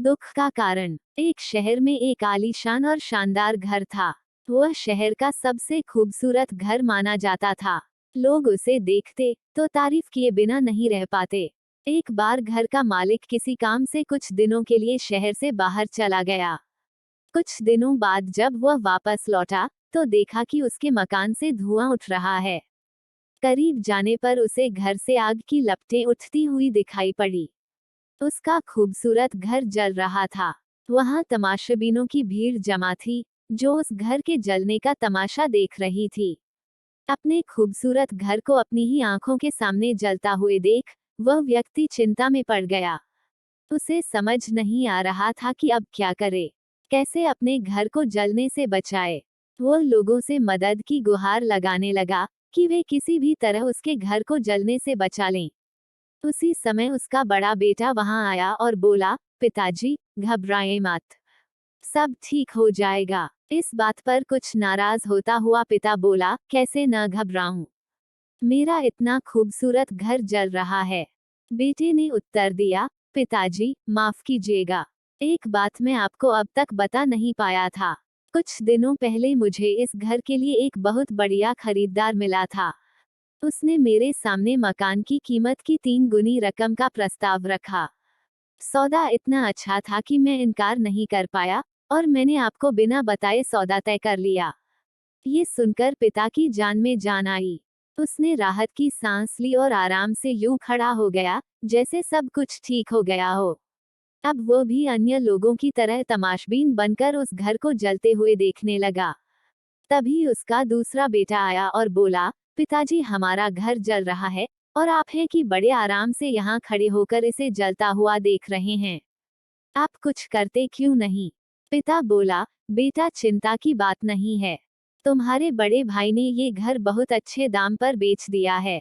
दुख का कारण। एक शहर में एक आलीशान और शानदार घर था। वह शहर का सबसे खूबसूरत घर माना जाता था। लोग उसे देखते तो तारीफ किए बिना नहीं रह पाते। एक बार घर का मालिक किसी काम से कुछ दिनों के लिए शहर से बाहर चला गया। कुछ दिनों बाद जब वह वापस लौटा तो देखा कि उसके मकान से धुआं उठ रहा है। करीब जाने पर उसे घर से आग की लपटें उठती हुई दिखाई पड़ी। उसका खूबसूरत घर जल रहा था। वहां तमाशाबीनों की भीड़ जमा थी, जो उस घर के जलने का तमाशा देख रही थी। अपने खूबसूरत घर को अपनी ही आंखों के सामने जलता हुए देख वह व्यक्ति चिंता में पड़ गया। उसे समझ नहीं आ रहा था कि अब क्या करे, कैसे अपने घर को जलने से बचाए। वो लोगों से मदद की गुहार लगाने लगा कि वे किसी भी तरह उसके घर को जलने से बचा लें। उसी समय उसका बड़ा बेटा वहां आया और बोला, पिताजी, घबराएं मत, सब ठीक हो जाएगा। इस बात पर कुछ नाराज होता हुआ पिता बोला, कैसे न घबराऊं, मेरा इतना खूबसूरत घर जल रहा है। बेटे ने उत्तर दिया, पिताजी, माफ कीजिएगा, एक बात मैं आपको अब तक बता नहीं पाया था। कुछ दिनों पहले मुझे इस घर के लिए एक बहुत बढ़िया खरीदार मिला था। उसने मेरे सामने मकान की कीमत की 3 गुनी रकम का प्रस्ताव रखा। सौदा इतना अच्छा था कि मैं इनकार नहीं कर पाया और मैंने आपको बिना बताए सौदा तय कर लिया। ये सुनकर पिता की जान में जान आई। उसने राहत की सांस ली और आराम से यूं खड़ा हो गया जैसे सब कुछ ठीक हो गया हो। अब वो भी अन्य लोगों की तरह तमाशबीन बनकर उस घर को जलते हुए देखने लगा। तभी उसका दूसरा बेटा आया और बोला, पिताजी, हमारा घर जल रहा है और आप हैं कि बड़े आराम से यहाँ खड़े होकर इसे जलता हुआ देख रहे हैं। आप कुछ करते क्यों नहीं? पिता बोला, बेटा, चिंता की बात नहीं है। तुम्हारे बड़े भाई ने ये घर बहुत अच्छे दाम पर बेच दिया है।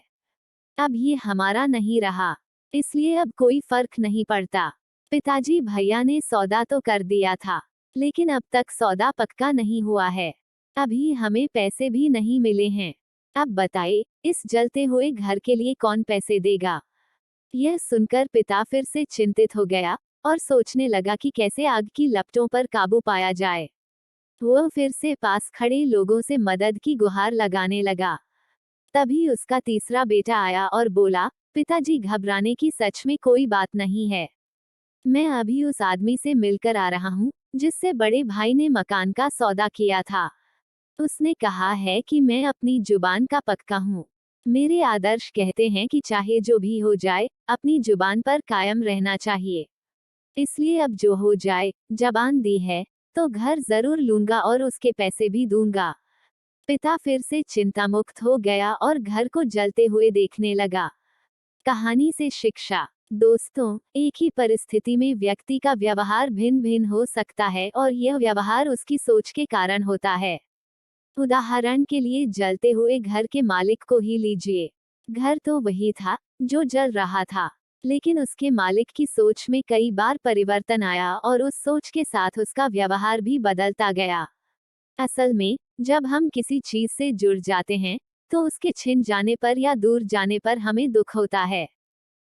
अब ये हमारा नहीं रहा, इसलिए अब कोई फर्क नहीं पड़ता। पिताजी, भैया ने सौदा तो कर दिया था, लेकिन अब तक सौदा पक्का नहीं हुआ है। अभी हमें पैसे भी नहीं मिले हैं। अब बताइए, इस जलते हुए घर के लिए कौन पैसे देगा? यह सुनकर पिता फिर से चिंतित हो गया और सोचने लगा कि कैसे आग की लपटों पर काबू पाया जाए। वह फिर से पास खड़े लोगों से मदद की गुहार लगाने लगा। तभी उसका तीसरा बेटा आया और बोला, पिताजी, घबराने की सच में कोई बात नहीं है। मैं अभी उस आदमी से मिलकर आ रहा हूँ जिससे बड़े भाई ने मकान का सौदा किया था। उसने कहा है कि मैं अपनी जुबान का पक्का हूँ। मेरे आदर्श कहते हैं कि चाहे जो भी हो जाए, अपनी जुबान पर कायम रहना चाहिए। इसलिए अब जो हो जाए, जबान दी है तो घर जरूर लूंगा और उसके पैसे भी दूंगा। पिता फिर से चिंतामुक्त हो गया और घर को जलते हुए देखने लगा। कहानी से शिक्षा। दोस्तों, एक ही परिस्थिति में व्यक्ति का व्यवहार भिन्न भिन्न हो सकता है और यह व्यवहार उसकी सोच के कारण होता है। उदाहरण के लिए जलते हुए घर के मालिक को ही लीजिए। घर तो वही था जो जल रहा था, लेकिन उसके मालिक की सोच में कई बार परिवर्तन आया और उस सोच के साथ उसका व्यवहार भी बदलता गया। असल में, जब हम किसी चीज से जुड़ जाते हैं तो उसके छिन जाने पर या दूर जाने पर हमें दुख होता है।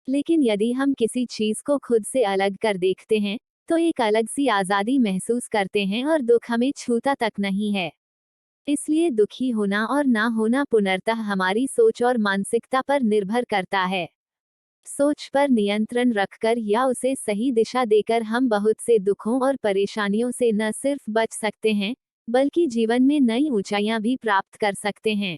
लेकिन यदि हम किसी चीज को खुद से अलग कर देखते हैं तो एक अलग सी आजादी महसूस करते हैं और दुख हमें छूता तक नहीं है। इसलिए दुखी होना और ना होना पुनर्तः हमारी सोच और मानसिकता पर निर्भर करता है। सोच पर नियंत्रण रखकर या उसे सही दिशा देकर हम बहुत से दुखों और परेशानियों से न सिर्फ बच सकते हैं, बल्कि जीवन में नई ऊंचाइयां भी प्राप्त कर सकते हैं।